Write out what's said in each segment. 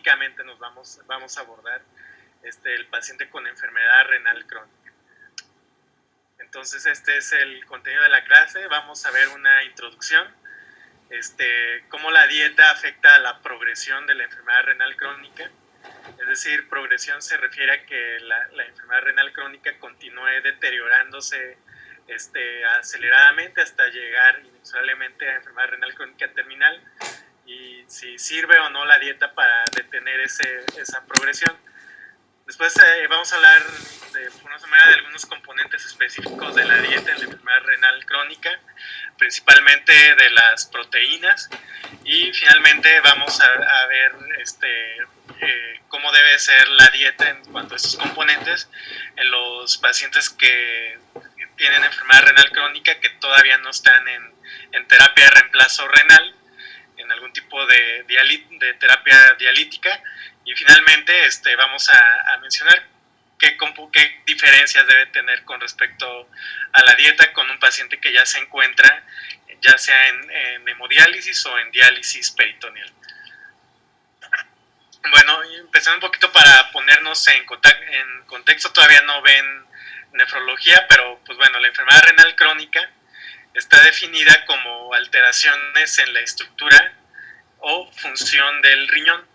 únicamente vamos a abordar el paciente con enfermedad renal crónica. Entonces este es el contenido de la clase. Vamos a ver una introducción, cómo la dieta afecta a la progresión de la enfermedad renal crónica. Es decir, progresión se refiere a que la enfermedad renal crónica continúe deteriorándose aceleradamente hasta llegar inexorablemente a enfermedad renal crónica terminal, y si sirve o no la dieta para detener esa progresión. Después vamos a hablar de algunos componentes específicos de la dieta en la enfermedad renal crónica, principalmente de las proteínas, y finalmente vamos a ver cómo debe ser la dieta en cuanto a estos componentes en los pacientes que tienen enfermedad renal crónica que todavía no están en terapia de reemplazo renal, en algún tipo de terapia dialítica. Y finalmente vamos a mencionar qué diferencias debe tener con respecto a la dieta con un paciente que ya se encuentra ya sea en hemodiálisis o en diálisis peritoneal. Bueno, empezando un poquito para ponernos en contexto, todavía no ven nefrología, pero pues bueno, la enfermedad renal crónica está definida como alteraciones en la estructura o función del riñón,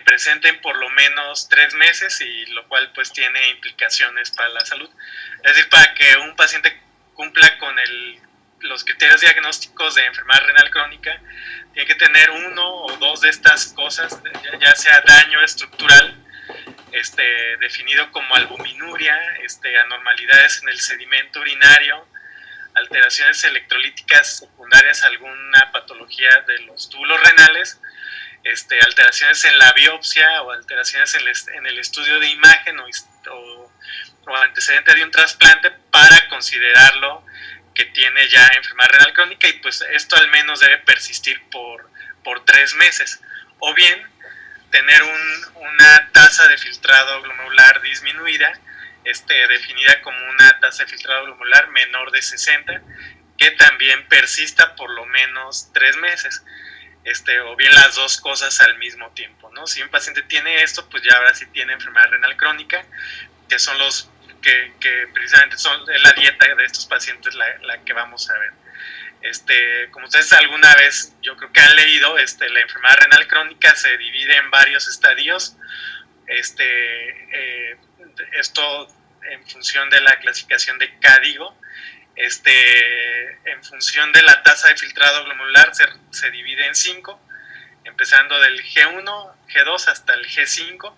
presenten por lo menos 3 meses, y lo cual pues tiene implicaciones para la salud. Es decir, para que un paciente cumpla con los criterios diagnósticos de enfermedad renal crónica, tiene que tener 1 o 2 de estas cosas, ya sea daño estructural, definido como albuminuria, anormalidades en el sedimento urinario, alteraciones electrolíticas secundarias a alguna patología de los túbulos renales, alteraciones en la biopsia o alteraciones en el estudio de imagen o antecedente de un trasplante para considerarlo que tiene ya enfermedad renal crónica, y pues esto al menos debe persistir por 3 meses, o bien tener una tasa de filtrado glomerular disminuida, definida como una tasa de filtrado glomerular menor de 60, que también persista por lo menos 3 meses, o bien las dos cosas al mismo tiempo, ¿no? Si un paciente tiene esto, pues ya ahora sí tiene enfermedad renal crónica, que son los que precisamente son la dieta de estos pacientes la que vamos a ver. Como ustedes alguna vez yo creo que han leído, la enfermedad renal crónica se divide en varios estadios, esto en función de la clasificación de CADIGO. En función de la tasa de filtrado glomerular se divide en 5, empezando del G1, G2 hasta el G5.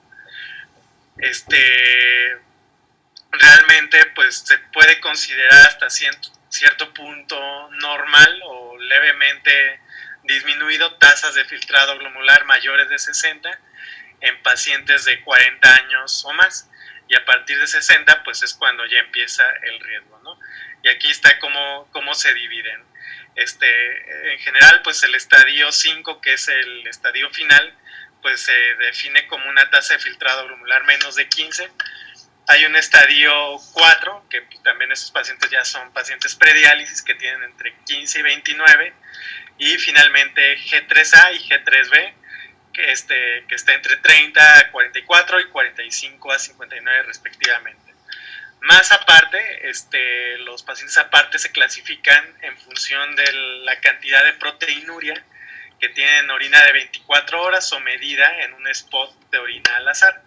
Realmente pues se puede considerar hasta cierto punto normal o levemente disminuido tasas de filtrado glomerular mayores de 60 en pacientes de 40 años o más, y a partir de 60 pues es cuando ya empieza el riesgo, ¿no? Y aquí está cómo se dividen. En general pues el estadio 5, que es el estadio final, pues se define como una tasa de filtrado glomerular menos de 15. Hay un estadio 4, que también esos pacientes ya son pacientes prediálisis, que tienen entre 15 y 29, y finalmente G3A y G3B, que está entre 30 a 44 y 45 a 59 respectivamente. Más aparte, los pacientes aparte se clasifican en función de la cantidad de proteinuria que tienen orina de 24 horas o medida en un spot de orina al azar,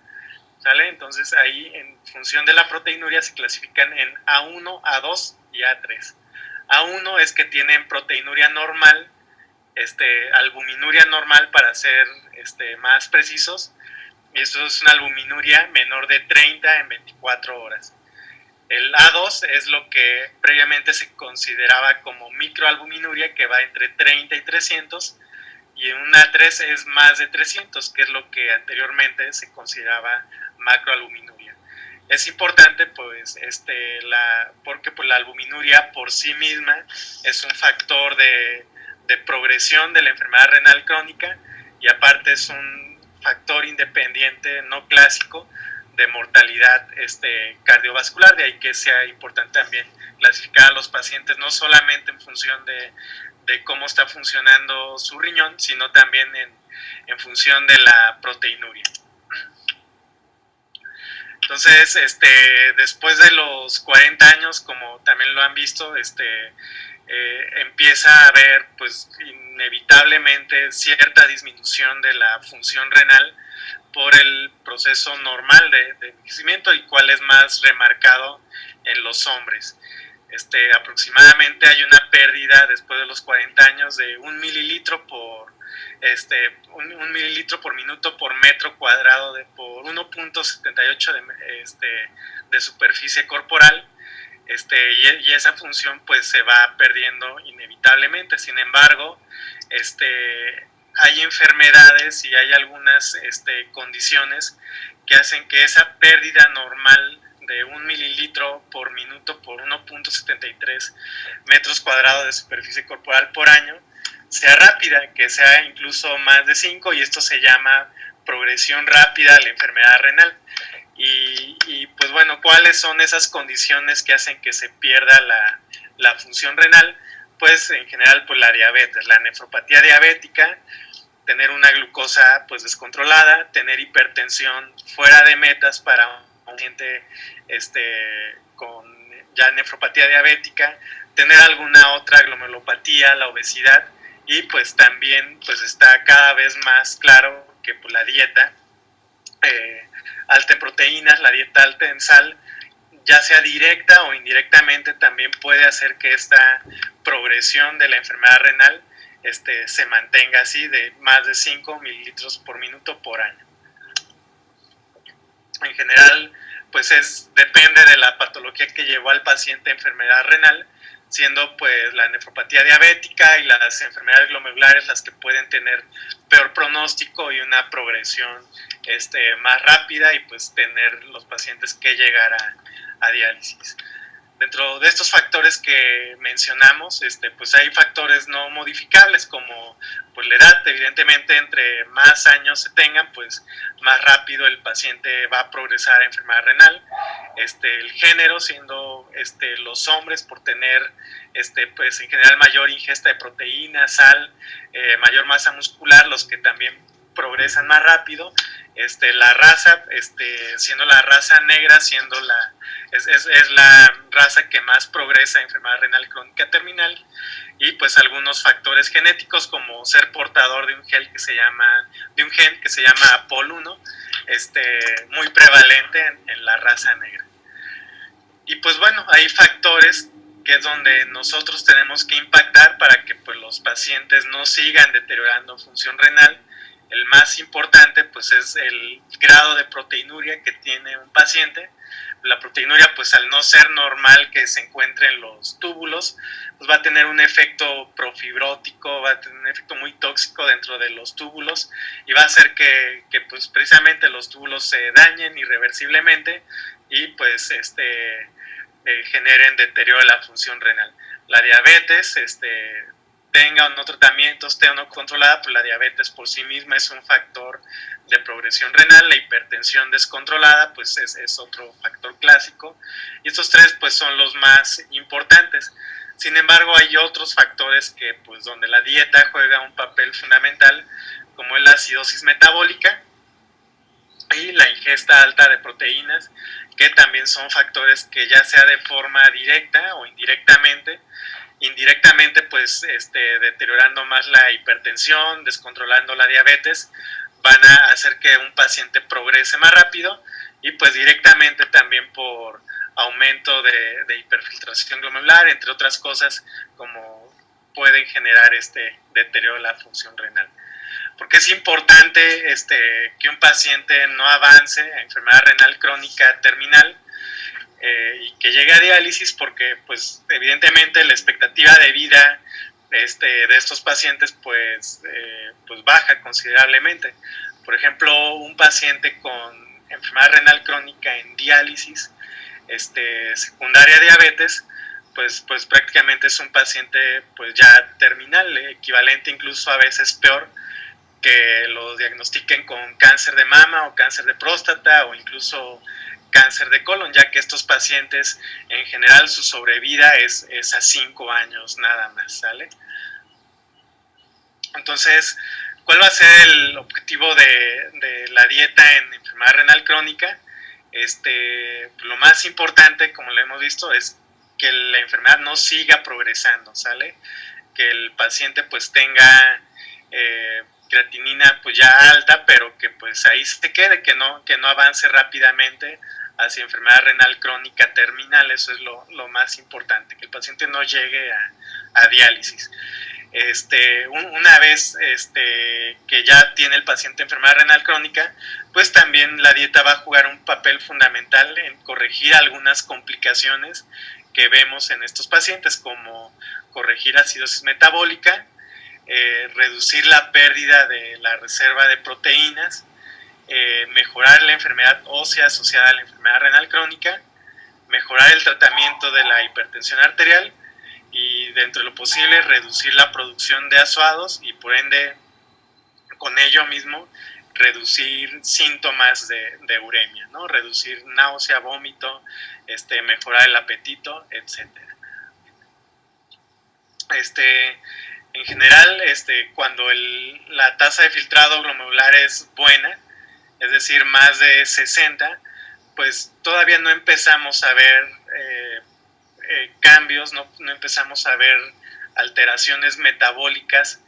¿sale? Entonces ahí en función de la proteinuria se clasifican en A1, A2 y A3. A1 es que tienen proteinuria normal, albuminuria normal para ser más precisos, y esto es una albuminuria menor de 30 en 24 horas. El A2 es lo que previamente se consideraba como microalbuminuria, que va entre 30 y 300, y un A3 es más de 300, que es lo que anteriormente se consideraba macroalbuminuria. Es importante pues porque pues, la albuminuria por sí misma es un factor de progresión de la enfermedad renal crónica, y aparte es un factor independiente no clásico de mortalidad cardiovascular, de ahí que sea importante también clasificar a los pacientes no solamente en función de cómo está funcionando su riñón, sino también en función de la proteinuria. Entonces, después de los 40 años, como también lo han visto, empieza a haber pues inevitablemente cierta disminución de la función renal por el proceso normal de envejecimiento, y cuál es más remarcado en los hombres. Aproximadamente hay una pérdida después de los 40 años de 1 mililitro por un mililitro por minuto por metro cuadrado por 1.78 de superficie corporal, y esa función pues se va perdiendo inevitablemente. Sin embargo, hay enfermedades y hay algunas condiciones que hacen que esa pérdida normal de 1 mililitro por minuto por 1.73 metros cuadrados de superficie corporal por año sea rápida, que sea incluso más de 5, y esto se llama progresión rápida a la enfermedad renal. Y pues bueno, ¿cuáles son esas condiciones que hacen que se pierda la función renal? Pues en general pues la diabetes, la nefropatía diabética, tener una glucosa pues descontrolada, tener hipertensión fuera de metas para un paciente con ya nefropatía diabética, tener alguna otra glomerulopatía, la obesidad, y pues también pues está cada vez más claro que pues, la dieta alta en proteínas, la dieta alta en sal, ya sea directa o indirectamente, también puede hacer que esta progresión de la enfermedad renal se mantenga así, de más de 5 mililitros por minuto por año. En general, pues depende de la patología que llevó al paciente a enfermedad renal, siendo pues la nefropatía diabética y las enfermedades glomerulares las que pueden tener peor pronóstico y una progresión más rápida, y pues tener los pacientes que llegar a diálisis. Dentro de estos factores que mencionamos, pues hay factores no modificables como pues la edad. Evidentemente, entre más años se tengan, pues más rápido el paciente va a progresar a enfermedad renal. El género, siendo los hombres, por tener pues en general mayor ingesta de proteína, sal, mayor masa muscular, los que también progresan más rápido. La raza, siendo la raza negra, siendo es la raza que más progresa en enfermedad renal crónica terminal, y pues algunos factores genéticos como ser portador de un gen que se llama APOL1, muy prevalente en la raza negra. Y pues bueno, hay factores que es donde nosotros tenemos que impactar para que pues los pacientes no sigan deteriorando función renal. El más importante pues es el grado de proteinuria que tiene un paciente. La proteinuria, pues al no ser normal que se encuentre en los túbulos, pues va a tener un efecto profibrótico, va a tener un efecto muy tóxico dentro de los túbulos, y va a hacer que pues precisamente los túbulos se dañen irreversiblemente y pues generen deterioro de la función renal. La diabetes, tenga o no tratamientos, esté o no controlada, pues la diabetes por sí misma es un factor de progresión renal. La hipertensión descontrolada pues es otro factor clásico, y estos tres pues son los más importantes. Sin embargo, hay otros factores que pues donde la dieta juega un papel fundamental, como es la acidosis metabólica y la ingesta alta de proteínas, que también son factores que ya sea de forma directa o indirectamente pues deteriorando más la hipertensión, descontrolando la diabetes, van a hacer que un paciente progrese más rápido, y pues directamente también por aumento de hiperfiltración glomerular, entre otras cosas, como pueden generar deterioro de la función renal. Porque es importante que un paciente no avance a enfermedad renal crónica terminal y que llegue a diálisis, porque pues evidentemente la expectativa de vida de estos pacientes pues baja considerablemente. Por ejemplo, un paciente con enfermedad renal crónica en diálisis secundaria a diabetes, pues prácticamente es un paciente pues ya terminal, equivalente incluso a veces peor que lo diagnostiquen con cáncer de mama o cáncer de próstata o incluso cáncer de colon, ya que estos pacientes en general su sobrevida es a 5 años nada más, ¿sale? Entonces, ¿Cuál va a ser el objetivo de la dieta en enfermedad renal crónica? Lo más importante, como lo hemos visto, es que la enfermedad no siga progresando, ¿sale? Que el paciente pues tenga creatinina pues ya alta, pero que pues ahí se quede, que no avance rápidamente hacia enfermedad renal crónica terminal. Eso es lo más importante, que el paciente no llegue a diálisis. Una vez que ya tiene el paciente enfermedad renal crónica, pues también la dieta va a jugar un papel fundamental en corregir algunas complicaciones que vemos en estos pacientes, como corregir acidosis metabólica, reducir la pérdida de la reserva de proteínas, mejorar la enfermedad ósea asociada a la enfermedad renal crónica, mejorar el tratamiento de la hipertensión arterial y, dentro de lo posible, reducir la producción de ácidos y, por ende, con ello mismo, reducir síntomas de uremia, ¿no? Reducir náusea, vómito, mejorar el apetito, etc. En general, cuando la tasa de filtrado glomerular es buena, es decir, más de 60, pues todavía no empezamos a ver cambios, no empezamos a ver alteraciones metabólicas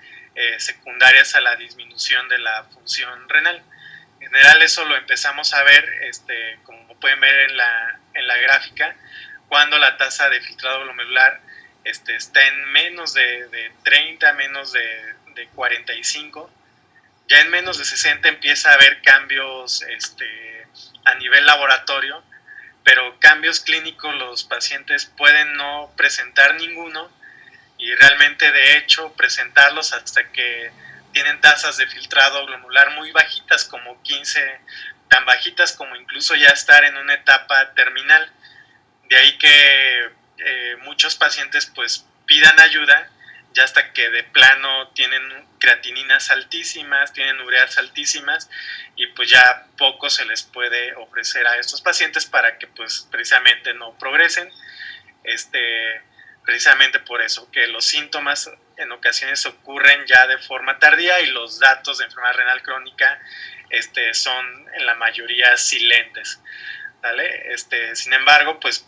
secundarias a la disminución de la función renal. En general eso lo empezamos a ver, como pueden ver en la gráfica, cuando la tasa de filtrado glomerular está en menos de 30, menos de 45. Ya en menos de 60 empieza a haber cambios a nivel laboratorio, pero cambios clínicos los pacientes pueden no presentar ninguno, y realmente, de hecho, presentarlos hasta que tienen tasas de filtrado glomerular muy bajitas, como 15, tan bajitas como incluso ya estar en una etapa terminal. De ahí que muchos pacientes pues pidan ayuda ya hasta que de plano tienen creatininas altísimas, tienen ureas altísimas, y pues ya poco se les puede ofrecer a estos pacientes para que pues precisamente no progresen. Precisamente por eso, que los síntomas en ocasiones ocurren ya de forma tardía, y los datos de enfermedad renal crónica son en la mayoría silentes, ¿vale? Sin embargo, pues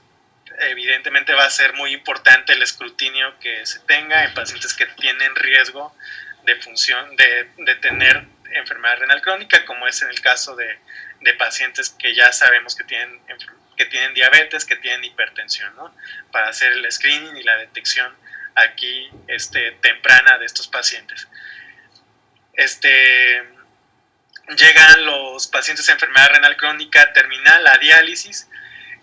evidentemente va a ser muy importante el escrutinio que se tenga en pacientes que tienen riesgo de tener enfermedad renal crónica, como es en el caso de pacientes que ya sabemos que tienen diabetes, que tienen hipertensión, ¿no? Para hacer el screening y la detección aquí temprana de estos pacientes. Llegan los pacientes de enfermedad renal crónica terminal a diálisis.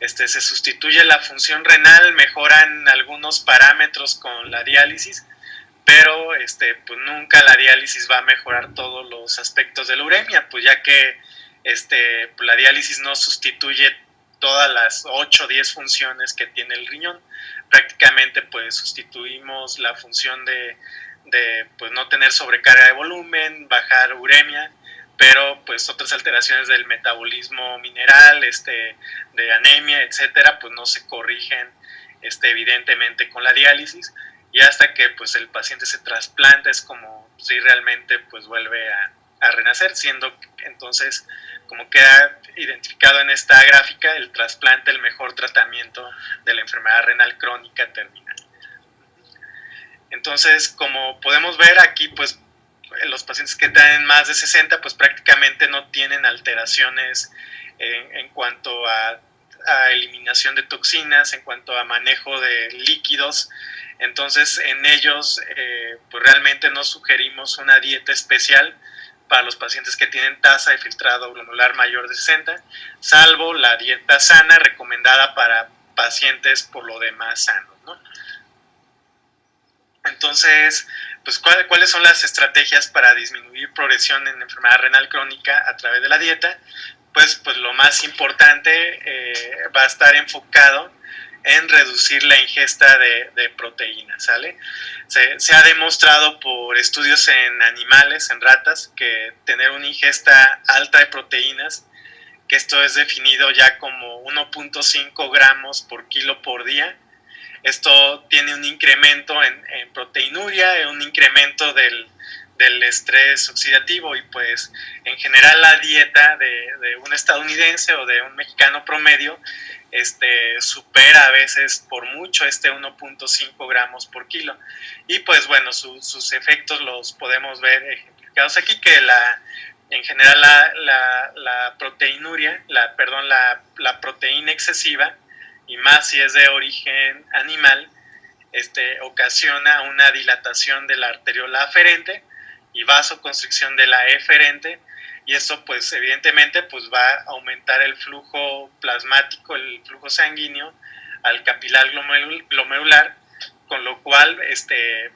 Se sustituye la función renal, mejoran algunos parámetros con la diálisis, pero pues nunca la diálisis va a mejorar todos los aspectos de la uremia, pues ya que pues la diálisis no sustituye todas las 8 o 10 funciones que tiene el riñón. Prácticamente pues sustituimos la función de pues no tener sobrecarga de volumen, bajar uremia, pero pues otras alteraciones del metabolismo mineral, de anemia, etcétera, pues no se corrigen evidentemente con la diálisis, y hasta que pues el paciente se trasplanta es como si realmente pues vuelve a renacer, siendo entonces, como queda identificado en esta gráfica, el trasplante el mejor tratamiento de la enfermedad renal crónica terminal. Entonces, como podemos ver aquí, pues los pacientes que tienen más de 60 pues prácticamente no tienen alteraciones en cuanto a eliminación de toxinas, en cuanto a manejo de líquidos. Entonces en ellos pues realmente no sugerimos una dieta especial para los pacientes que tienen tasa de filtrado glomerular mayor de 60, salvo la dieta sana recomendada para pacientes por lo demás sanos, ¿no? Entonces, pues, ¿cuáles son las estrategias para disminuir progresión en enfermedad renal crónica a través de la dieta? Pues lo más importante va a estar enfocado en reducir la ingesta de proteínas, ¿sale? Se ha demostrado por estudios en animales, en ratas, que tener una ingesta alta de proteínas, que esto es definido ya como 1.5 gramos por kilo por día, esto tiene un incremento en proteinuria, un incremento del del estrés oxidativo. Y pues en general la dieta de un estadounidense o de un mexicano promedio supera a veces por mucho 1.5 gramos por kilo. Y pues bueno, sus efectos los podemos ver ejemplificados aquí, que en general la proteinuria, la proteína excesiva, y más si es de origen animal, ocasiona una dilatación de la arteriola aferente y vasoconstricción de la eferente, y eso pues evidentemente pues va a aumentar el flujo plasmático, el flujo sanguíneo al capilar glomerular, con lo cual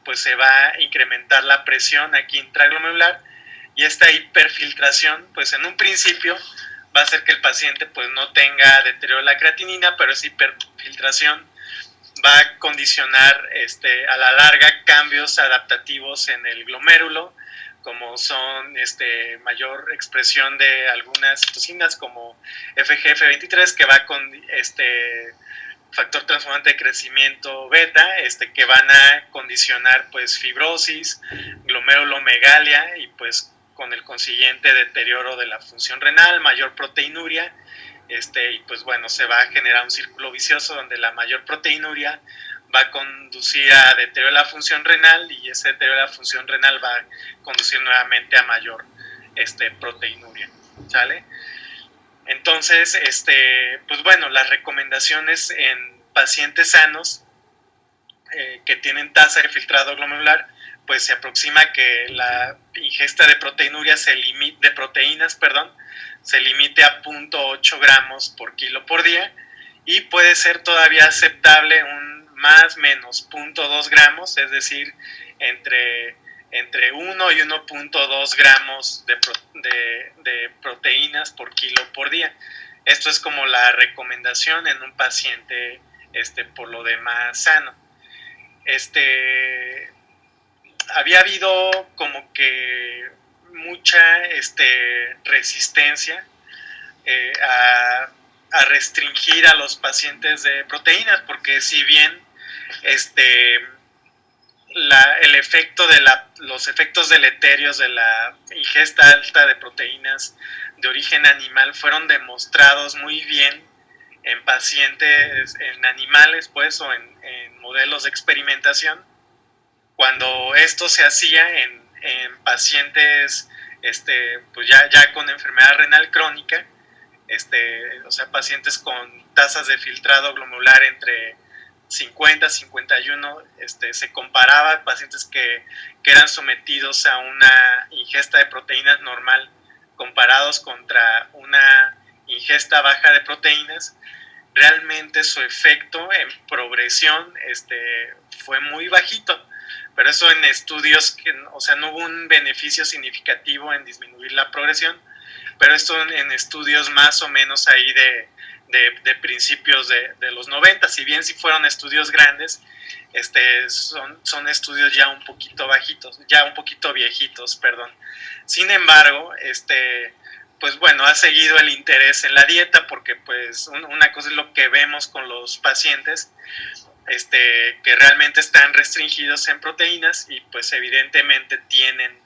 pues se va a incrementar la presión aquí intraglomerular, y esta hiperfiltración pues en un principio va a hacer que el paciente pues no tenga deterioro de la creatinina, pero esa hiperfiltración va a condicionar a la larga cambios adaptativos en el glomérulo, como son mayor expresión de algunas citocinas como FGF23, que va con factor transformante de crecimiento beta, que van a condicionar pues fibrosis, glomerulomegalia, y pues con el consiguiente deterioro de la función renal, mayor proteinuria, y pues bueno, se va a generar un círculo vicioso donde la mayor proteinuria va a conducir a deterioro de la función renal, y ese deterioro de la función renal va a conducir nuevamente a mayor proteinuria, ¿sale? Entonces, pues bueno, las recomendaciones en pacientes sanos que tienen tasa de filtrado glomerular, pues se aproxima que la ingesta de proteinuria de proteínas, se limite a 0.8 gramos por kilo por día, y puede ser todavía aceptable un más menos 0.2 gramos, es decir, entre 1 y 1.2 gramos de proteínas por kilo por día. Esto es como la recomendación en un paciente por lo demás sano. Había habido como que mucha resistencia a restringir a los pacientes de proteínas, porque si bien los efectos deleterios de la ingesta alta de proteínas de origen animal fueron demostrados muy bien en pacientes, en animales pues, o en modelos de experimentación, cuando esto se hacía en pacientes pues ya con enfermedad renal crónica, o sea, pacientes con tasas de filtrado glomerular entre 50, 51, se comparaba pacientes que eran sometidos a una ingesta de proteínas normal comparados contra una ingesta baja de proteínas. Realmente su efecto en progresión fue muy bajito, pero eso en estudios que, o sea, no hubo un beneficio significativo en disminuir la progresión, pero esto en estudios más o menos ahí de principios de los 90, si bien si fueron estudios grandes, son estudios ya un poquito bajitos, ya un poquito viejitos, perdón. Sin embargo, pues bueno, ha seguido el interés en la dieta, porque pues una cosa es lo que vemos con los pacientes, que realmente están restringidos en proteínas, y pues evidentemente tienen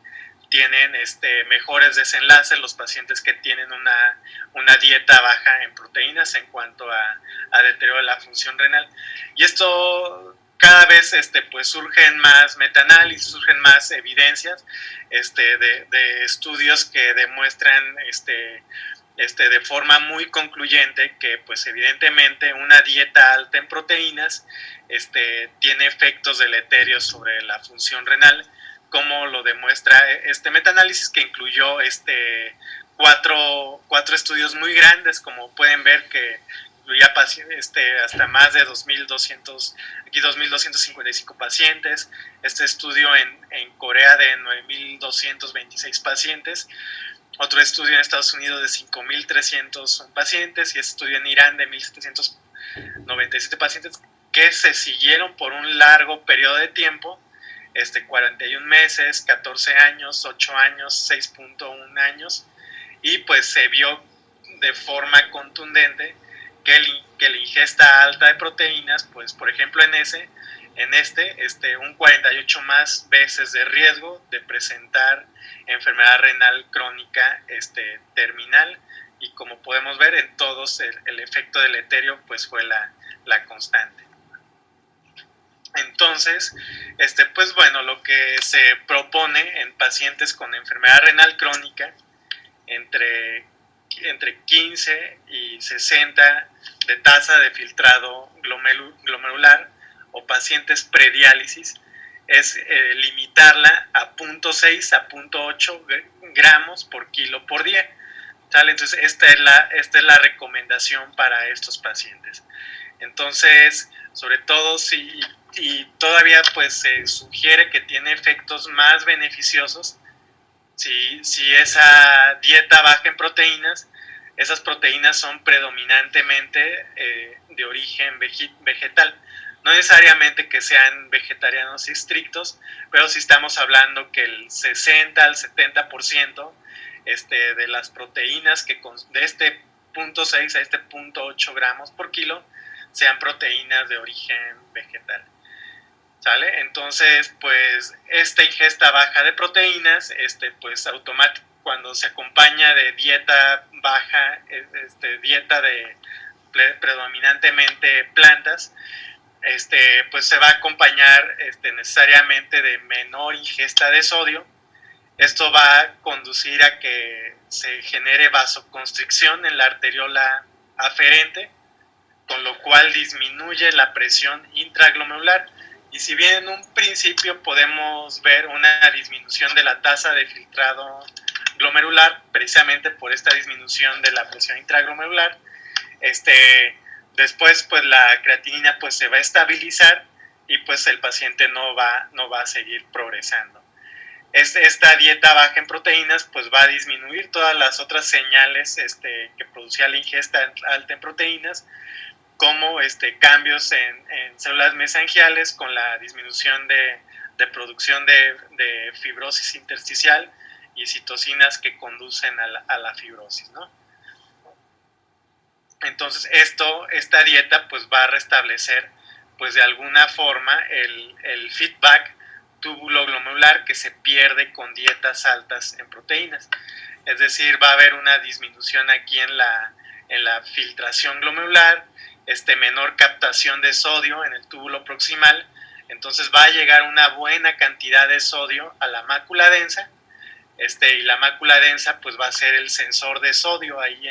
mejores desenlaces los pacientes que tienen una dieta baja en proteínas en cuanto a deterioro de la función renal. Y esto cada vez pues surgen más metaanálisis, surgen más evidencias de estudios que demuestran de forma muy concluyente que pues evidentemente una dieta alta en proteínas tiene efectos deleterios sobre la función renal, como lo demuestra este metaanálisis, que incluyó cuatro estudios muy grandes, como pueden ver, que incluía hasta más de 2.255 pacientes. Este estudio en Corea de 9.226 pacientes, otro estudio en Estados Unidos de 5.300 pacientes, y este estudio en Irán de 1.797 pacientes, que se siguieron por un largo periodo de tiempo, 41 meses, 14 años, 8 años, 6.1 años, y pues se vio de forma contundente que la ingesta alta de proteínas, pues por ejemplo en ese, en un 48 más veces de riesgo de presentar enfermedad renal crónica terminal, y como podemos ver en todos el efecto deleterio pues fue la constante. Entonces, pues bueno, lo que se propone en pacientes con enfermedad renal crónica entre 15 y 60 de tasa de filtrado glomerular o pacientes prediálisis es limitarla a 0.6 a 0.8 gramos por kilo por día. ¿Sale? Entonces esta es la recomendación para estos pacientes. Entonces, sobre todo si y todavía pues se sugiere que tiene efectos más beneficiosos si esa dieta baja en proteínas. Esas proteínas son predominantemente de origen vegetal. No necesariamente que sean vegetarianos estrictos, pero sí estamos hablando que el 60 al 70% de las proteínas de 0.6 a 0.8 gramos por kilo sean proteínas de origen vegetal. ¿Sale? Entonces, pues esta ingesta baja de proteínas, pues automáticamente cuando se acompaña de dieta baja, dieta de predominantemente plantas, pues se va a acompañar necesariamente de menor ingesta de sodio. Esto va a conducir a que se genere vasoconstricción en la arteriola aferente, con lo cual disminuye la presión intraglomerular. Y si bien en un principio podemos ver una disminución de la tasa de filtrado glomerular, precisamente por esta disminución de la presión intraglomerular, después pues la creatinina pues se va a estabilizar y pues el paciente no va a seguir progresando. Esta dieta baja en proteínas pues va a disminuir todas las otras señales que producía la ingesta alta en proteínas, como cambios en células mesangiales con la disminución de producción de fibrosis intersticial y citocinas que conducen a la fibrosis, ¿no? Entonces esta dieta pues va a restablecer pues de alguna forma el feedback túbulo-glomerular que se pierde con dietas altas en proteínas. Es decir, va a haber una disminución aquí en la filtración glomerular, menor captación de sodio en el túbulo proximal. Entonces va a llegar una buena cantidad de sodio a la mácula densa, y la mácula densa pues va a ser el sensor de sodio ahí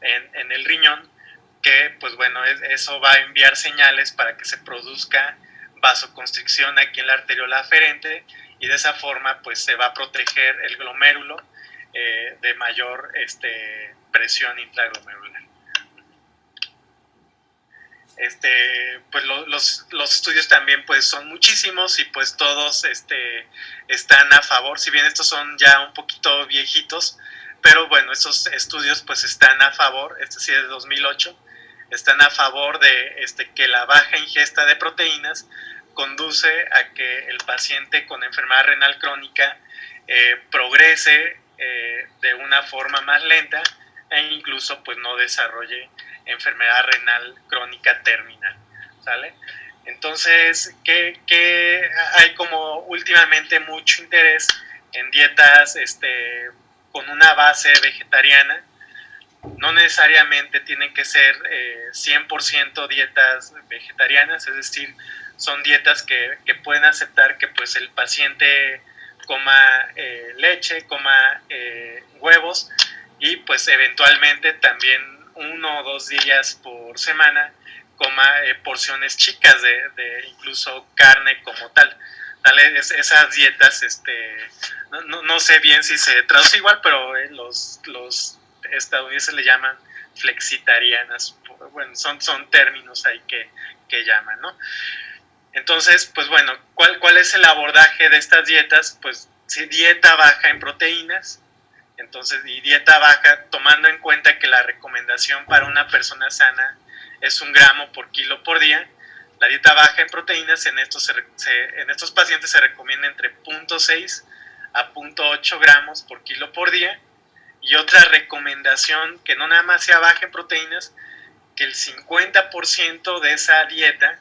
en el riñón, que pues bueno, eso va a enviar señales para que se produzca vasoconstricción aquí en la arteriola aferente, y de esa forma pues se va a proteger el glomérulo de mayor presión intraglomerular. Pues los estudios también pues son muchísimos y pues todos están a favor, si bien estos son ya un poquito viejitos, pero bueno, estos estudios pues están a favor, sí es de 2008, están a favor de que la baja ingesta de proteínas conduce a que el paciente con enfermedad renal crónica progrese de una forma más lenta e incluso pues no desarrolle enfermedad renal crónica terminal, ¿sale? Entonces, que hay como últimamente mucho interés en dietas con una base vegetariana. No necesariamente tienen que ser 100% dietas vegetarianas, es decir, son dietas que pueden aceptar que pues el paciente coma leche, coma huevos, y pues eventualmente también 1 o 2 días por semana coma porciones chicas de incluso carne como tal. Esas dietas, no sé bien si se traduce igual, pero los estadounidenses le llaman flexitarianas. Bueno, son términos ahí que llaman, ¿no? Entonces, pues bueno, ¿cuál es el abordaje de estas dietas? Pues sí, dieta baja en proteínas. Entonces, y dieta baja, tomando en cuenta que la recomendación para una persona sana es 1 gramo por kilo por día. La dieta baja en proteínas en estos pacientes se recomienda entre 0.6 a 0.8 gramos por kilo por día. Y otra recomendación, que no nada más sea baja en proteínas, que el 50% de esa dieta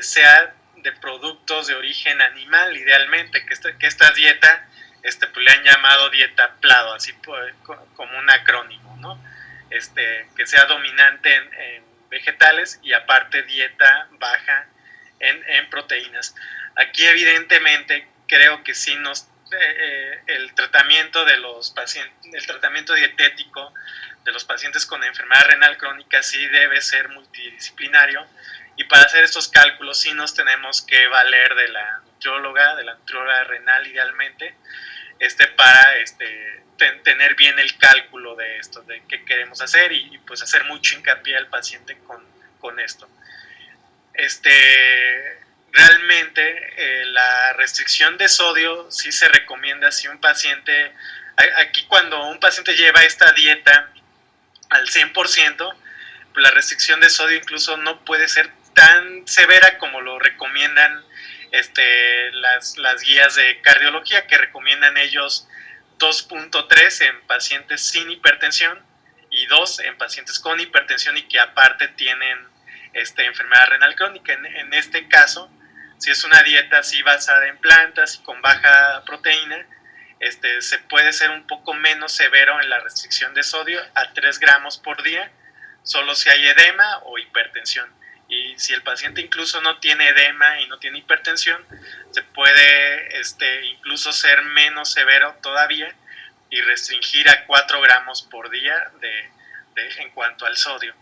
sea de productos de origen animal, idealmente, que esta dieta pues le han llamado dieta PLADO, así como un acrónimo, ¿no? Que sea dominante en vegetales y aparte dieta baja en proteínas. Aquí evidentemente creo que sí el tratamiento de los pacientes, el tratamiento dietético de los pacientes con enfermedad renal crónica sí debe ser multidisciplinario, y para hacer estos cálculos sí nos tenemos que valer de la nutrióloga renal idealmente, para tener bien el cálculo de esto, de qué queremos hacer, y pues hacer mucho hincapié al paciente con esto. Realmente la restricción de sodio sí se recomienda si un paciente, aquí cuando un paciente lleva esta dieta al 100%, pues la restricción de sodio incluso no puede ser tan severa como lo recomiendan las guías de cardiología, que recomiendan ellos 2.3 en pacientes sin hipertensión y 2 en pacientes con hipertensión y que aparte tienen enfermedad renal crónica. En este caso, si es una dieta así basada en plantas y con baja proteína, se puede ser un poco menos severo en la restricción de sodio a 3 gramos por día, solo si hay edema o hipertensión. Y si el paciente incluso no tiene edema y no tiene hipertensión, se puede incluso ser menos severo todavía y restringir a 4 gramos por día en cuanto al sodio.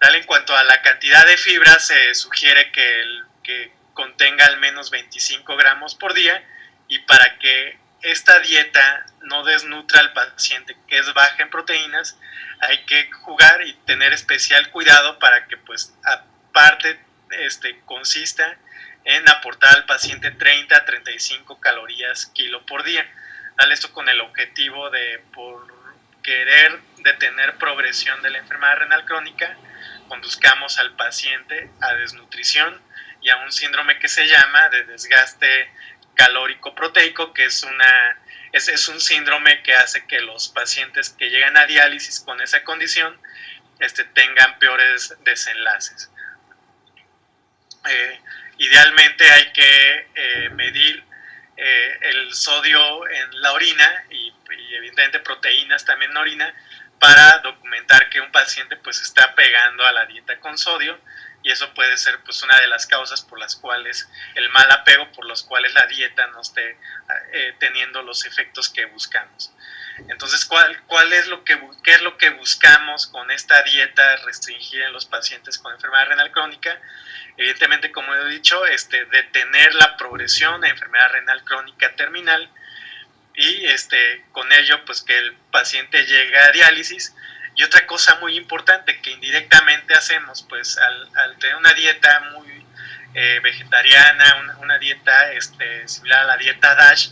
En cuanto a la cantidad de fibra, se sugiere que contenga al menos 25 gramos por día, y para que esta dieta no desnutra al paciente que es baja en proteínas, hay que jugar y tener especial cuidado para que pues aparte consista en aportar al paciente 30 a 35 calorías kilo por día. Esto con el objetivo de, por querer detener progresión de la enfermedad renal crónica, conduzcamos al paciente a desnutrición y a un síndrome que se llama de desgaste calórico proteico, que es un síndrome que hace que los pacientes que llegan a diálisis con esa condición tengan peores desenlaces. Idealmente hay que medir el sodio en la orina y evidentemente proteínas también en la orina, para documentar que un paciente pues está pegando a la dieta con sodio, y eso puede ser pues una de las causas por las cuales el mal apego, por los cuales la dieta no esté teniendo los efectos que buscamos. Entonces, ¿qué es lo que buscamos con esta dieta restringida en los pacientes con enfermedad renal crónica? Evidentemente, como he dicho, detener la progresión de enfermedad renal crónica terminal, y con ello pues que el paciente llegue a diálisis. Y otra cosa muy importante que indirectamente hacemos, pues al tener una dieta muy vegetariana, una dieta similar a la dieta DASH,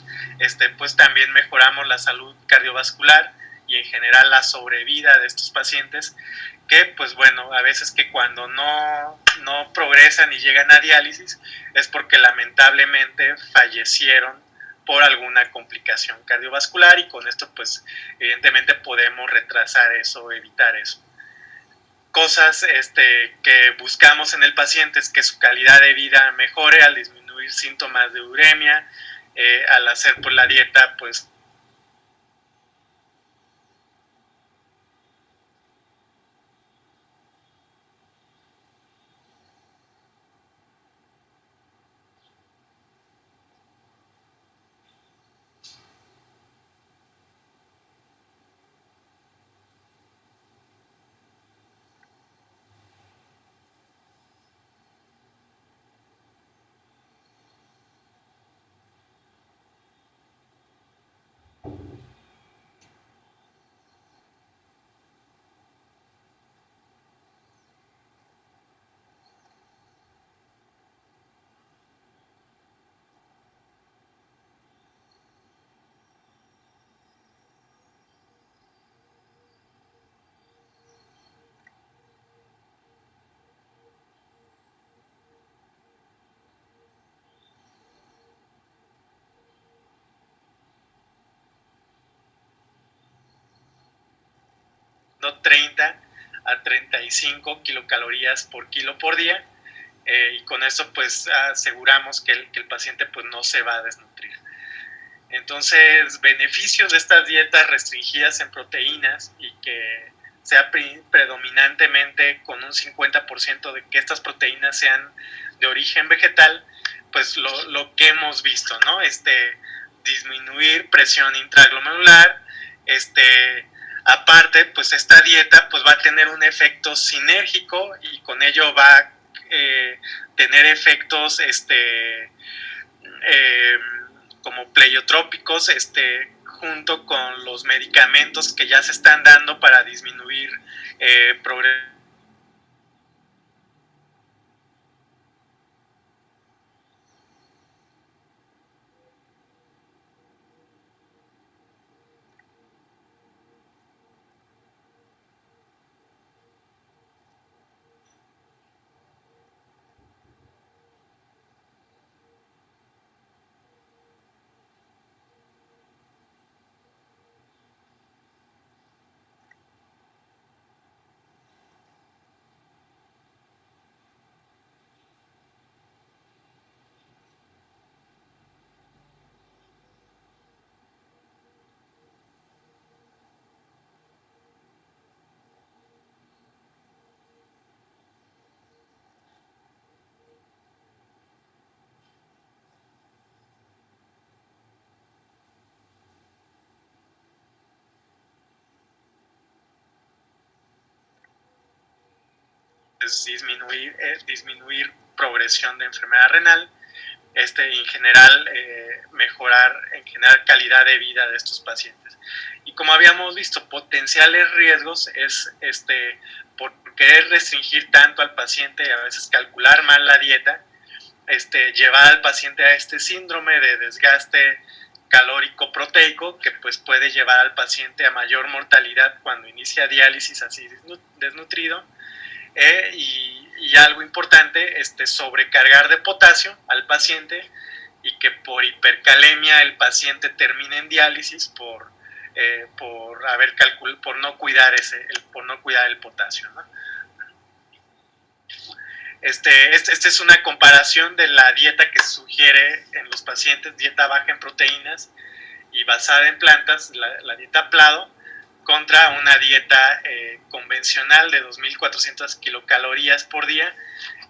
pues también mejoramos la salud cardiovascular y en general la sobrevida de estos pacientes, que pues bueno, a veces que cuando no progresan y llegan a diálisis es porque lamentablemente fallecieron por alguna complicación cardiovascular, y con esto pues evidentemente podemos retrasar eso, evitar eso. Cosas que buscamos en el paciente es que su calidad de vida mejore al disminuir síntomas de uremia, al hacer pues la dieta pues no 30 a 35 kilocalorías por kilo por día, y con eso pues aseguramos que el paciente pues no se va a desnutrir. Entonces, beneficios de estas dietas restringidas en proteínas y que sea predominantemente con un 50% de que estas proteínas sean de origen vegetal, pues lo que hemos visto, ¿no? Disminuir presión intraglomerular, aparte, pues esta dieta pues va a tener un efecto sinérgico y con ello va a tener efectos como pleiotrópicos, junto con los medicamentos que ya se están dando para disminuir progreso. Disminuir progresión de enfermedad renal, en general mejorar en general calidad de vida de estos pacientes. Y como habíamos visto, potenciales riesgos es por querer restringir tanto al paciente y a veces calcular mal la dieta, llevar al paciente a este síndrome de desgaste calórico proteico que pues puede llevar al paciente a mayor mortalidad cuando inicia diálisis así desnutrido, y algo importante, sobrecargar de potasio al paciente y que por hipercalemia el paciente termine en diálisis por no cuidar el potasio, ¿no? Esta es una comparación de la dieta que se sugiere en los pacientes, dieta baja en proteínas y basada en plantas, la dieta Plado, contra una dieta convencional de 2.400 kilocalorías por día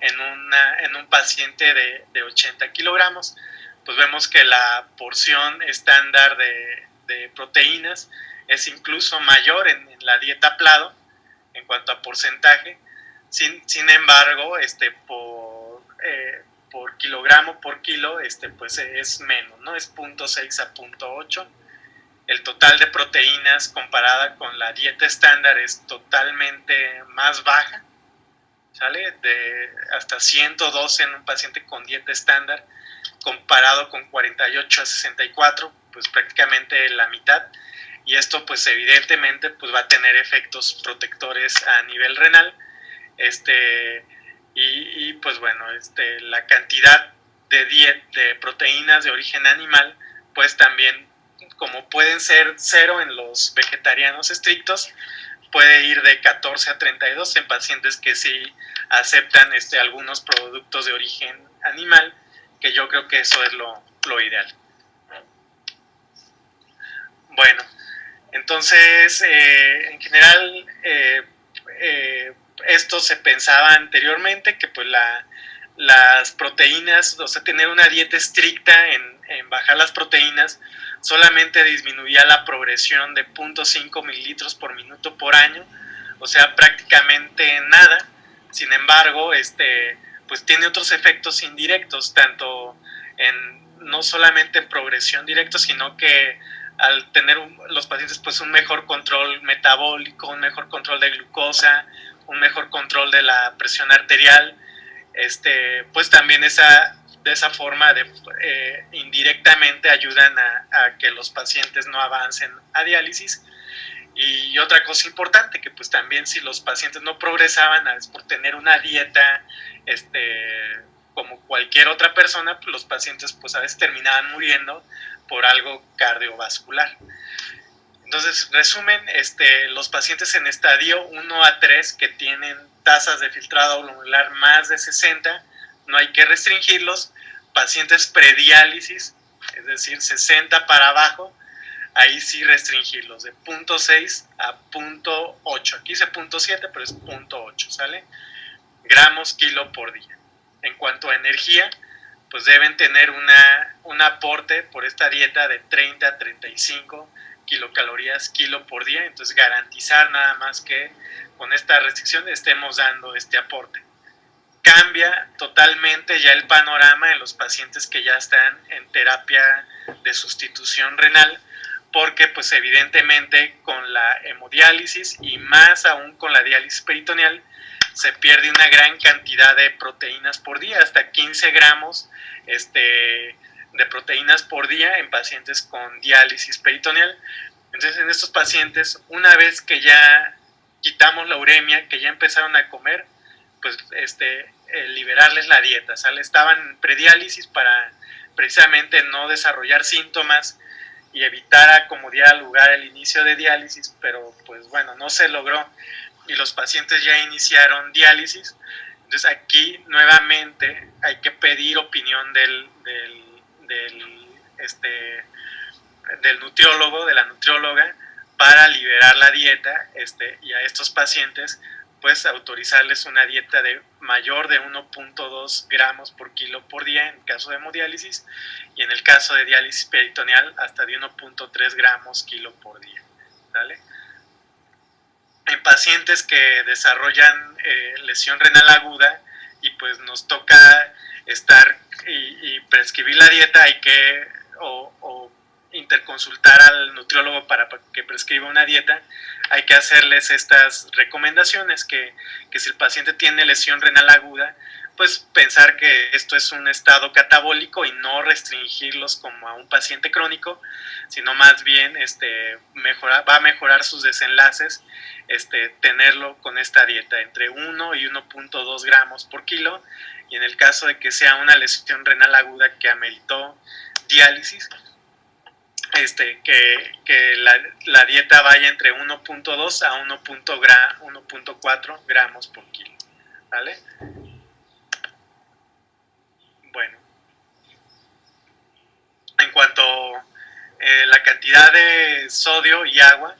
en un paciente de 80 kilogramos. Pues vemos que la porción estándar de proteínas es incluso mayor en la dieta Plado en cuanto a porcentaje. Sin embargo, por kilogramo por kilo, pues es menos, ¿no? Es 0.6 a 0.8. El total de proteínas comparada con la dieta estándar es totalmente más baja, ¿sale? De hasta 112 en un paciente con dieta estándar, comparado con 48 a 64, pues prácticamente la mitad. Y esto pues evidentemente pues va a tener efectos protectores a nivel renal. Y pues bueno, la cantidad de proteínas de origen animal, pues también, como pueden ser 0 en los vegetarianos estrictos, puede ir de 14 a 32 en pacientes que sí aceptan algunos productos de origen animal, que yo creo que eso es lo ideal. Bueno, entonces, en general, esto se pensaba anteriormente, que pues las proteínas, o sea, tener una dieta estricta en bajar las proteínas, solamente disminuía la progresión de 0.5 mililitros por minuto por año, o sea, prácticamente nada. Sin embargo, pues tiene otros efectos indirectos, tanto no solamente en progresión directa, sino que al tener los pacientes pues un mejor control metabólico, un mejor control de glucosa, un mejor control de la presión arterial, pues también de esa forma indirectamente ayudan a que los pacientes no avancen a diálisis. Y otra cosa importante, que pues también si los pacientes no progresaban es por tener una dieta como cualquier otra persona, pues los pacientes pues a veces terminaban muriendo por algo cardiovascular. Entonces, resumen, los pacientes en estadio 1 a 3 que tienen tasas de filtrado glomerular más de 60 no hay que restringirlos. Pacientes prediálisis, es decir, 60 para abajo, ahí sí restringirlos de 0.6 a 0.8. Aquí dice 0.7, pero es 0.8, ¿sale? Gramos kilo por día. En cuanto a energía, pues deben tener un aporte por esta dieta de 30 a 35 kilocalorías kilo por día. Entonces garantizar nada más que con esta restricción estemos dando este aporte. Cambia totalmente ya el panorama en los pacientes que ya están en terapia de sustitución renal, porque pues evidentemente con la hemodiálisis y más aún con la diálisis peritoneal se pierde una gran cantidad de proteínas por día, hasta 15 gramos de proteínas por día en pacientes con diálisis peritoneal. Entonces en estos pacientes, una vez que ya quitamos la uremia, que ya empezaron a comer, pues liberarles la dieta, ¿sale? Estaban en prediálisis para precisamente no desarrollar síntomas y evitar acomodar lugar el inicio de diálisis, pero pues bueno, no se logró y los pacientes ya iniciaron diálisis. Entonces aquí nuevamente hay que pedir opinión del nutriólogo, de la nutrióloga, para liberar la dieta y a estos pacientes pues autorizarles una dieta de mayor de 1.2 gramos por kilo por día en caso de hemodiálisis, y en el caso de diálisis peritoneal hasta de 1.3 gramos kilo por día, ¿vale? En pacientes que desarrollan lesión renal aguda y pues nos toca estar y prescribir la dieta, hay que o interconsultar al nutriólogo para que prescriba una dieta. Hay que hacerles estas recomendaciones, que si el paciente tiene lesión renal aguda, pues pensar que esto es un estado catabólico y no restringirlos como a un paciente crónico, sino más bien va a mejorar sus desenlaces tenerlo con esta dieta entre 1 y 1.2 gramos por kilo, y en el caso de que sea una lesión renal aguda que ameritó diálisis, que la dieta vaya entre 1.2 a 1.4 gramos por kilo, ¿vale? Bueno, en cuanto a la cantidad de sodio y agua,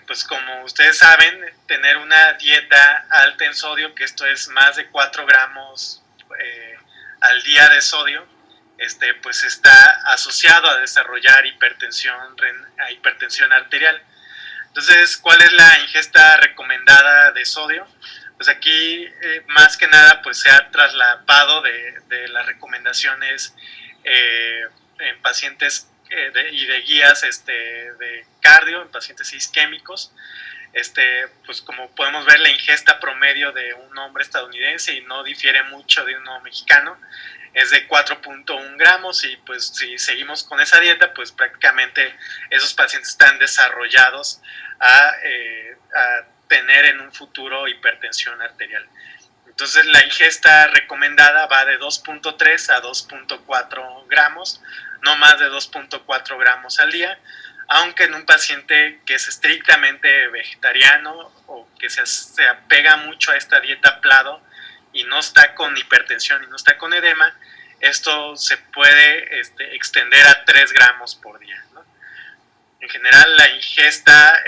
pues como ustedes saben, tener una dieta alta en sodio, que esto es más de 4 gramos al día de sodio, pues está asociado a desarrollar hipertensión arterial. Entonces, ¿cuál es la ingesta recomendada de sodio? Pues aquí más que nada pues se ha trasladado de las recomendaciones en pacientes y de guías de cardio en pacientes isquémicos. Pues como podemos ver, la ingesta promedio de un hombre estadounidense, y no difiere mucho de uno mexicano, es de 4.1 gramos, y pues si seguimos con esa dieta, pues prácticamente esos pacientes están desarrollados a tener en un futuro hipertensión arterial. Entonces la ingesta recomendada va de 2.3 a 2.4 gramos, no más de 2.4 gramos al día, aunque en un paciente que es estrictamente vegetariano o que se apega mucho a esta dieta Plado y no está con hipertensión y no está con edema, esto se puede extender a 3 gramos por día, ¿no? En general, la ingesta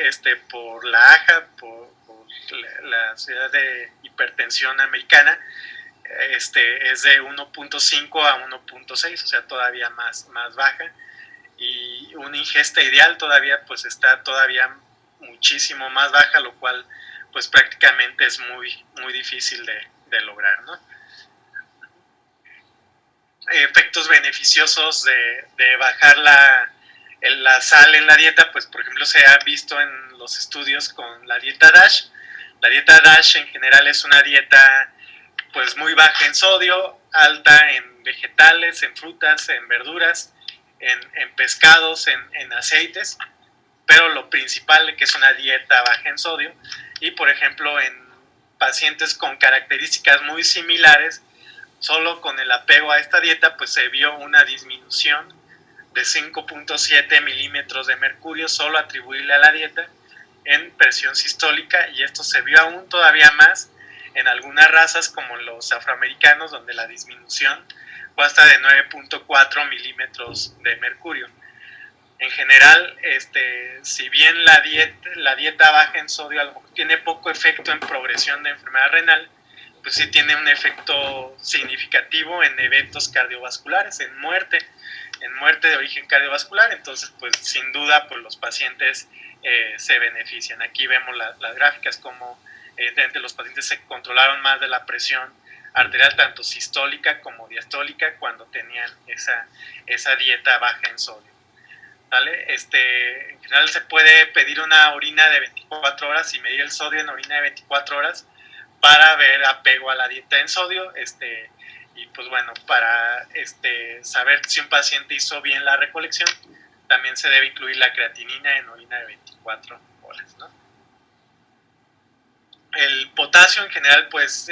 por la AJA, por la Sociedad de Hipertensión Americana, es de 1.5 a 1.6, o sea, todavía más baja, y una ingesta ideal todavía pues está todavía muchísimo más baja, lo cual pues prácticamente es muy difícil de lograr, ¿no? Efectos beneficiosos de bajar la sal en la dieta, pues por ejemplo se ha visto en los estudios con la dieta DASH. La dieta DASH en general es una dieta pues muy baja en sodio, alta en vegetales, en frutas, en verduras, en pescados, en aceites, pero lo principal es que es una dieta baja en sodio. Y por ejemplo en pacientes con características muy similares, solo con el apego a esta dieta pues se vio una disminución de 5.7 milímetros de mercurio, solo atribuible a la dieta, en presión sistólica, y esto se vio aún todavía más en algunas razas como los afroamericanos, donde la disminución fue hasta de 9.4 milímetros de mercurio. En general, si bien la dieta baja en sodio a lo mejor tiene poco efecto en progresión de enfermedad renal, pues sí tiene un efecto significativo en eventos cardiovasculares, en muerte de origen cardiovascular. Entonces, pues sin duda, pues los pacientes se benefician. Aquí vemos las gráficas como evidentemente los pacientes se controlaron más de la presión arterial, tanto sistólica como diastólica, cuando tenían esa dieta baja en sodio. ¿Vale? En general se puede pedir una orina de 24 horas y medir el sodio en orina de 24 horas para ver apego a la dieta en sodio, y pues bueno, para saber si un paciente hizo bien la recolección, también se debe incluir la creatinina en orina de 24 horas, ¿no? El potasio en general, pues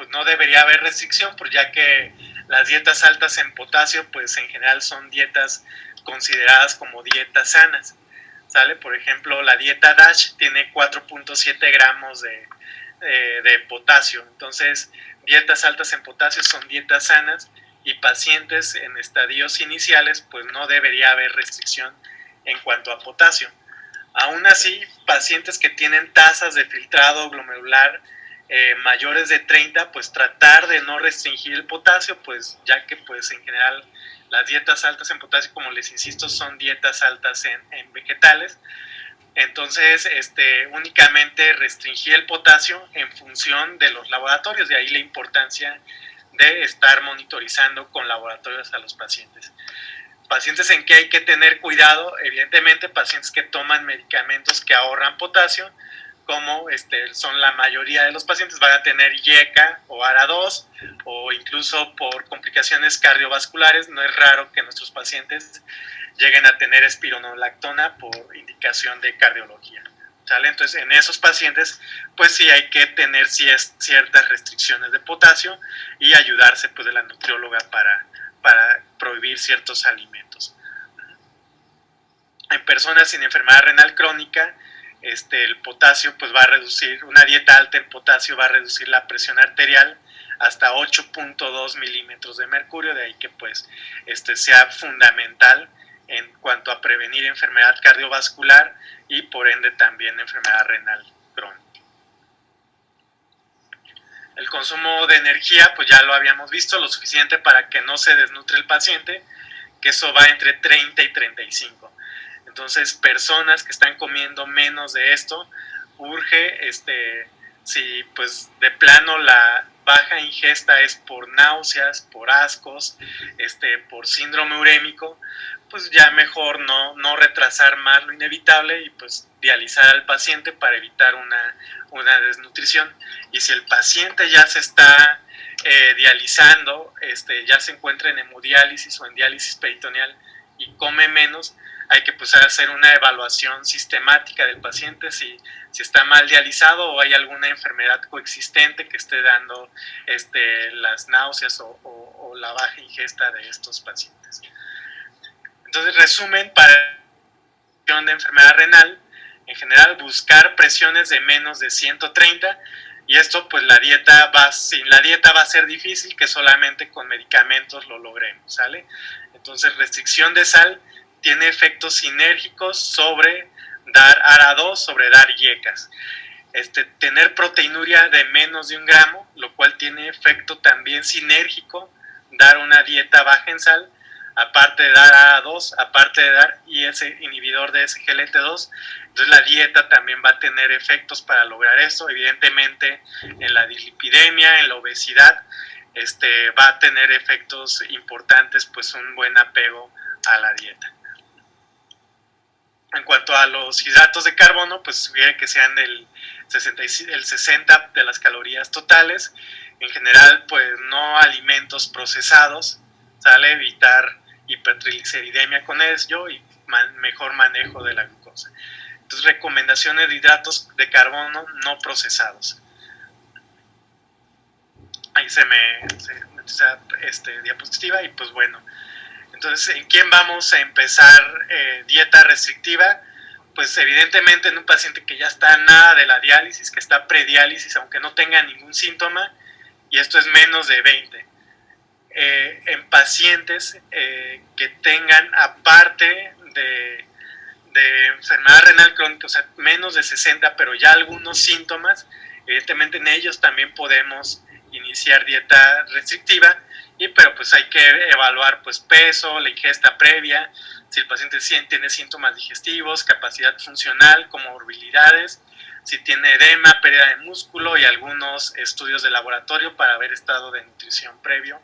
no debería haber restricción, ya que las dietas altas en potasio, pues en general son dietas consideradas como dietas sanas, ¿sale? Por ejemplo, la dieta DASH tiene 4.7 gramos de potasio. Entonces, dietas altas en potasio son dietas sanas, y pacientes en estadios iniciales, pues no debería haber restricción en cuanto a potasio. Aún así, pacientes que tienen tasas de filtrado glomerular mayores de 30, pues tratar de no restringir el potasio, pues ya que pues en general las dietas altas en potasio, como les insisto, son dietas altas en vegetales. Entonces, únicamente restringir el potasio en función de los laboratorios, de ahí la importancia de estar monitorizando con laboratorios a los pacientes. Pacientes en que hay que tener cuidado, evidentemente pacientes que toman medicamentos que ahorran potasio, como son la mayoría de los pacientes, van a tener IECA o ARA2, o incluso por complicaciones cardiovasculares. No es raro que nuestros pacientes lleguen a tener espironolactona por indicación de cardiología, ¿sale? Entonces, en esos pacientes, pues sí hay que tener ciertas restricciones de potasio y ayudarse pues de la nutrióloga para prohibir ciertos alimentos. En personas sin enfermedad renal crónica, el potasio pues va a reducir, una dieta alta en potasio va a reducir la presión arterial hasta 8.2 milímetros de mercurio, de ahí que pues sea fundamental en cuanto a prevenir enfermedad cardiovascular y por ende también enfermedad renal crónica. El consumo de energía, pues ya lo habíamos visto, lo suficiente para que no se desnutre el paciente, que eso va entre 30 y 35. Entonces, personas que están comiendo menos de esto, urge, si pues de plano la baja ingesta es por náuseas, por ascos, por síndrome urémico, pues ya mejor no retrasar más lo inevitable y pues dializar al paciente para evitar una desnutrición. Y si el paciente ya se está dializando, ya se encuentra en hemodiálisis o en diálisis peritoneal y come menos, hay que pues hacer una evaluación sistemática del paciente si está mal dializado o hay alguna enfermedad coexistente que esté dando las náuseas o la baja ingesta de estos pacientes. Entonces, resumen, para de enfermedad renal, en general buscar presiones de menos de 130, y esto pues sin la dieta va a ser difícil que solamente con medicamentos lo logremos, ¿sale? Entonces, restricción de sal tiene efectos sinérgicos sobre dar ARA2, sobre dar IECAS. Tener proteinuria de menos de 1 gramo, lo cual tiene efecto también sinérgico, dar una dieta baja en sal, aparte de dar ARA2, aparte de dar inhibidor de SGLT2. Entonces la dieta también va a tener efectos para lograr eso. Evidentemente en la dislipidemia, en la obesidad, va a tener efectos importantes, pues un buen apego a la dieta. En cuanto a los hidratos de carbono, pues sugiere que sean el 60 de las calorías totales. En general, pues no alimentos procesados, ¿sale? Evitar hipertrigliceridemia con ello y mejor manejo de la glucosa. Entonces, recomendaciones de hidratos de carbono no procesados. Ahí se me diapositiva y pues bueno. Entonces, ¿en quién vamos a empezar dieta restrictiva? pues evidentemente en un paciente que ya está nada de la diálisis, que está prediálisis, aunque no tenga ningún síntoma, y esto es menos de 20. En pacientes que tengan, aparte de enfermedad renal crónica, o sea, menos de 60, pero ya algunos síntomas, evidentemente en ellos también podemos iniciar dieta restrictiva, pero pues hay que evaluar pues peso, la ingesta previa, si el paciente tiene síntomas digestivos, capacidad funcional, comorbilidades, si tiene edema, pérdida de músculo y algunos estudios de laboratorio para ver estado de nutrición previo,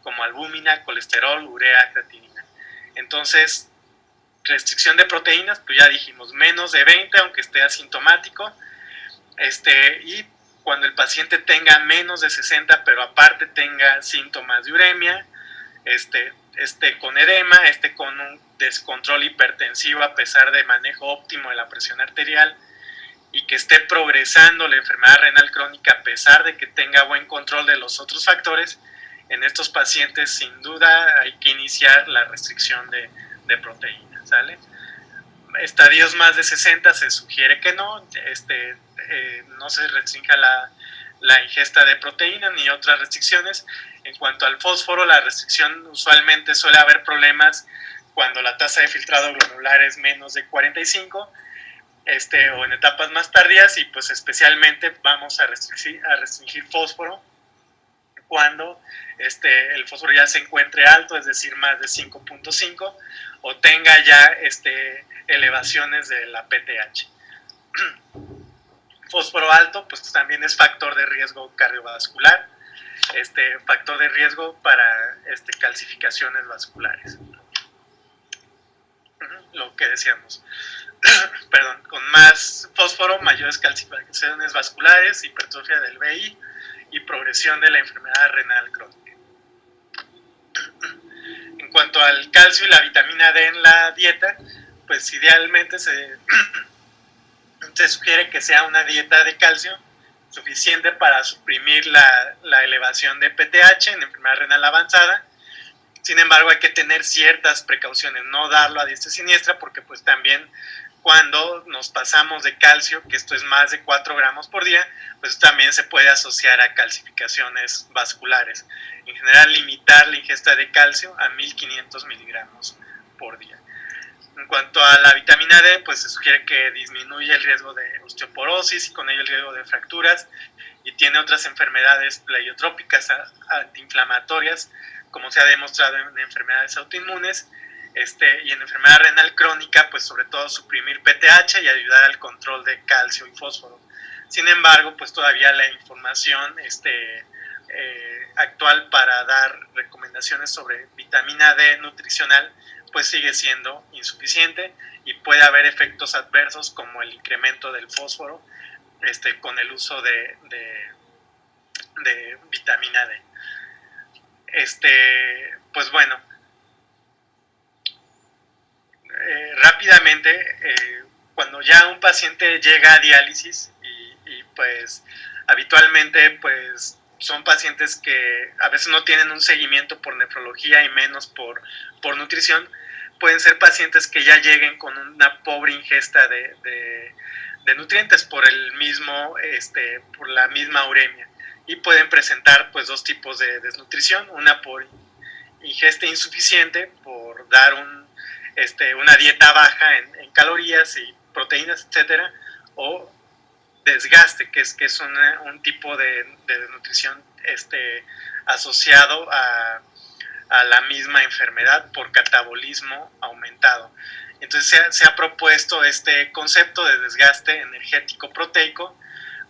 como albúmina, colesterol, urea, creatinina. Entonces, restricción de proteínas, pues ya dijimos, menos de 20, aunque esté asintomático, y cuando el paciente tenga menos de 60, pero aparte tenga síntomas de uremia, con edema, con un descontrol hipertensivo a pesar de manejo óptimo de la presión arterial, y que esté progresando la enfermedad renal crónica a pesar de que tenga buen control de los otros factores, en estos pacientes sin duda hay que iniciar la restricción de proteínas, ¿sale? Estadios más de 60 se sugiere que no, no se restrinja la ingesta de proteínas ni otras restricciones. En cuanto al fósforo, la restricción usualmente suele haber problemas cuando la tasa de filtrado glomerular es menos de 45, o en etapas más tardías, y pues especialmente vamos a restringir fósforo cuando el fósforo ya se encuentre alto, es decir, más de 5.5, o tenga ya elevaciones de la PTH. Fósforo alto pues también es factor de riesgo cardiovascular, factor de riesgo para calcificaciones vasculares. Lo que decíamos. Perdón, con más fósforo, mayores calcificaciones vasculares, hipertrofia del VI y progresión de la enfermedad renal crónica. En cuanto al calcio y la vitamina D en la dieta, pues idealmente se sugiere que sea una dieta de calcio suficiente para suprimir la elevación de PTH en enfermedad renal avanzada. Sin embargo, hay que tener ciertas precauciones, no darlo a diestra y siniestra, porque pues también cuando nos pasamos de calcio, que esto es más de 4 gramos por día, pues también se puede asociar a calcificaciones vasculares. En general, limitar la ingesta de calcio a 1500 miligramos por día. En cuanto a la vitamina D, pues se sugiere que disminuye el riesgo de osteoporosis y con ello el riesgo de fracturas, y tiene otras enfermedades pleiotrópicas antiinflamatorias, como se ha demostrado en enfermedades autoinmunes, y en enfermedad renal crónica, pues sobre todo suprimir PTH y ayudar al control de calcio y fósforo. Sin embargo, pues todavía la información actual para dar recomendaciones sobre vitamina D nutricional pues sigue siendo insuficiente, y puede haber efectos adversos como el incremento del fósforo con el uso de vitamina D. Pues bueno, rápidamente, cuando ya un paciente llega a diálisis y pues habitualmente pues son pacientes que a veces no tienen un seguimiento por nefrología y menos por nutrición, pueden ser pacientes que ya lleguen con una pobre ingesta de nutrientes por el mismo por la misma uremia, y pueden presentar pues dos tipos de desnutrición: una por ingesta insuficiente, por dar una dieta baja en calorías y proteínas, etcétera, o desgaste, que es un tipo de desnutrición asociado a la misma enfermedad por catabolismo aumentado. Entonces se ha propuesto este concepto de desgaste energético proteico,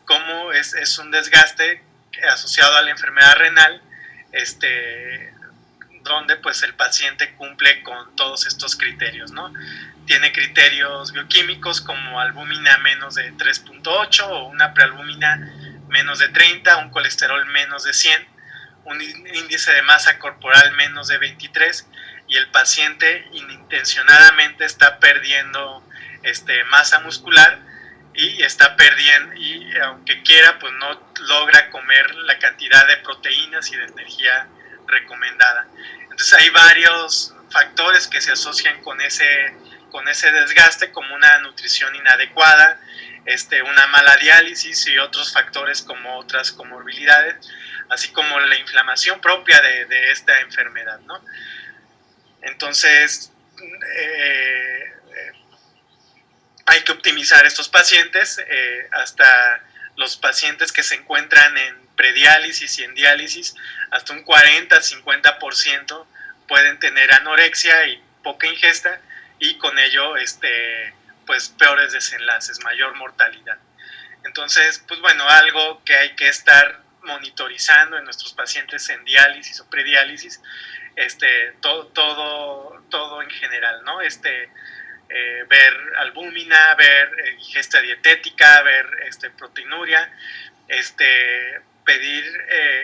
como es un desgaste asociado a la enfermedad renal, donde pues el paciente cumple con todos estos criterios, ¿no? Tiene criterios bioquímicos como albúmina menos de 3.8 o una prealbúmina menos de 30, un colesterol menos de 100, un índice de masa corporal menos de 23, y el paciente inintencionadamente está perdiendo masa muscular y está perdiendo, y aunque quiera pues no logra comer la cantidad de proteínas y de energía recomendada. Entonces hay varios factores que se asocian con con ese desgaste, como una nutrición inadecuada, una mala diálisis y otros factores como otras comorbilidades, así como la inflamación propia de esta enfermedad, ¿no? Entonces, hay que optimizar estos pacientes, hasta los pacientes que se encuentran en prediálisis y en diálisis, hasta un 40-50% pueden tener anorexia y poca ingesta, y con ello pues peores desenlaces, mayor mortalidad. Entonces, pues bueno, algo que hay que estar monitorizando en nuestros pacientes en diálisis o prediálisis, todo en general, ¿no? Ver albúmina, ver ingesta dietética, ver proteinuria, pedir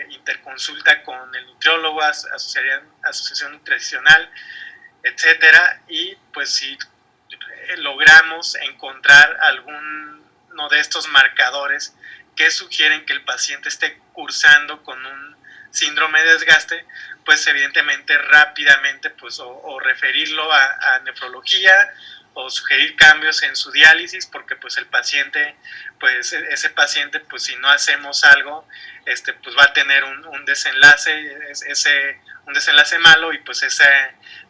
interconsulta con el nutriólogo, asociación nutricional, etcétera, y pues si logramos encontrar alguno de estos marcadores que sugieren que el paciente esté cursando con un síndrome de desgaste, pues evidentemente rápidamente pues o referirlo a nefrología, o sugerir cambios en su diálisis, porque pues el paciente, pues ese paciente, pues si no hacemos algo, pues va a tener un desenlace, un desenlace malo, y pues ese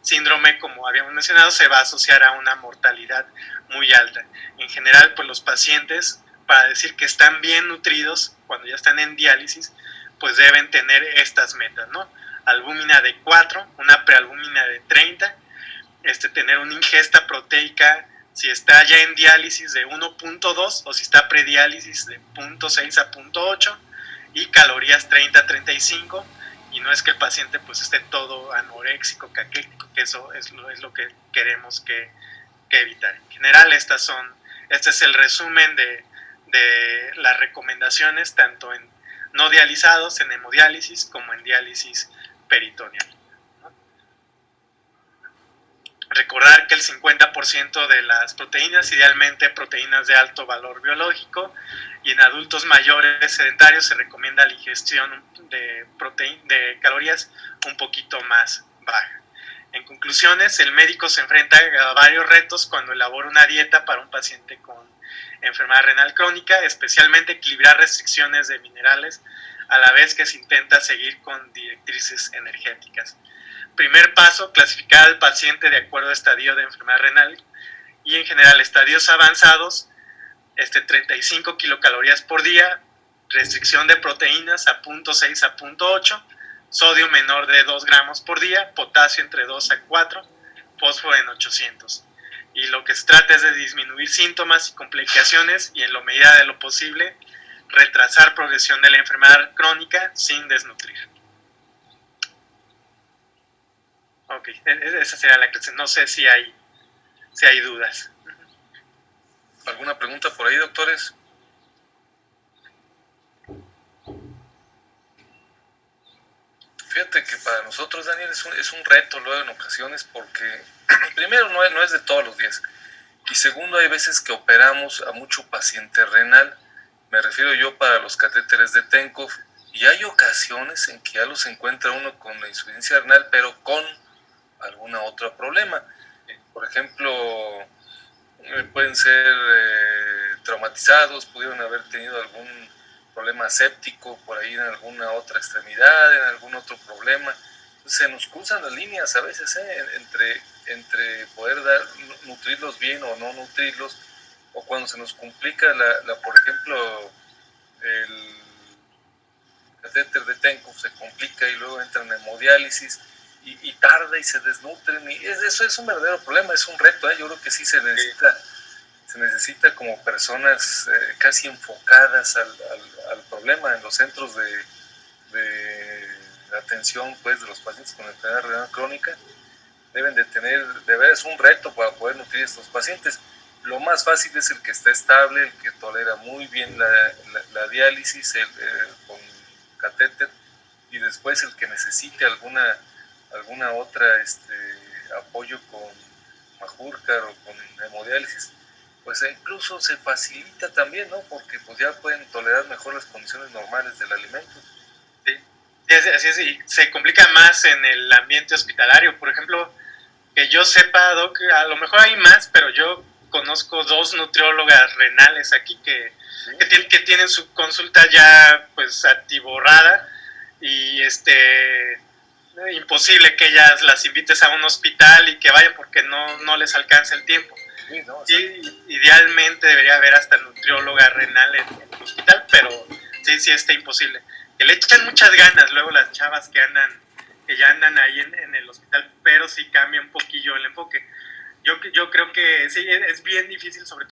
síndrome, como habíamos mencionado, se va a asociar a una mortalidad muy alta. En general, pues los pacientes, para decir que están bien nutridos cuando ya están en diálisis, pues deben tener estas metas, ¿no? Albúmina de 4, una prealbúmina de 30, tener una ingesta proteica, si está ya en diálisis, de 1.2, o si está prediálisis, de 0.6 a 0.8, y calorías 30-35, y no es que el paciente pues esté todo anoréxico, caquético, que eso es lo que queremos que evitar. En general, este es el resumen de las recomendaciones, tanto en no dializados, en hemodiálisis, como en diálisis peritoneal. Recordar que el 50% de las proteínas, idealmente proteínas de alto valor biológico, y en adultos mayores sedentarios se recomienda la ingestión de calorías un poquito más baja. En conclusiones, el médico se enfrenta a varios retos cuando elabora una dieta para un paciente con enfermedad renal crónica, especialmente equilibrar restricciones de minerales a la vez que se intenta seguir con directrices energéticas. Primer paso, clasificar al paciente de acuerdo a estadio de enfermedad renal, y en general estadios avanzados, 35 kilocalorías por día, restricción de proteínas a 0.6 a 0.8, sodio menor de 2 gramos por día, potasio entre 2 a 4, fósforo en 800. Y lo que se trata es de disminuir síntomas y complicaciones, y en la medida de lo posible retrasar progresión de la enfermedad crónica sin desnutrir. Ok, esa sería la clase. No sé si hay dudas. ¿Alguna pregunta por ahí, doctores? Fíjate que para nosotros, Daniel, es un reto luego en ocasiones, porque primero no es de todos los días, y segundo, hay veces que operamos a mucho paciente renal, me refiero yo para los catéteres de Tenkov, y hay ocasiones en que ya los encuentra uno con la insuficiencia renal, pero con alguna otro problema. Por ejemplo, pueden ser traumatizados, pudieron haber tenido algún problema séptico por ahí en alguna otra extremidad, en algún otro problema. Entonces, se nos cruzan las líneas a veces entre poder nutrirlos bien o no nutrirlos, o cuando se nos complica por ejemplo, el catéter de Tenkov se complica y luego entran en hemodiálisis y tarda y se desnutren, y eso es un verdadero problema, es un reto, yo creo que sí se necesita como personas casi enfocadas al problema en los centros de atención pues de los pacientes con enfermedad renal crónica. Deben de ver, es un reto para poder nutrir a estos pacientes. Lo más fácil es el que está estable, el que tolera muy bien la diálisis con catéter, y después el que necesite alguna otra apoyo con Majurcar o con hemodiálisis, pues incluso se facilita también, ¿no? Porque pues ya pueden tolerar mejor las condiciones normales del alimento. Sí, así es, y se complica más en el ambiente hospitalario. Por ejemplo, Que yo sepa, Doc, a lo mejor hay más, pero yo conozco 2 nutriólogas renales aquí que tienen su consulta ya pues atiborrada y imposible que ellas las invites a un hospital y que vayan porque no les alcanza el tiempo. Sí, no, Sí, idealmente debería haber hasta nutrióloga renal en el hospital, pero sí está imposible. Que le echan muchas ganas luego las chavas que ya andan ahí en el hospital, pero sí cambia un poquillo el enfoque. Yo creo que sí, es bien difícil, sobre todo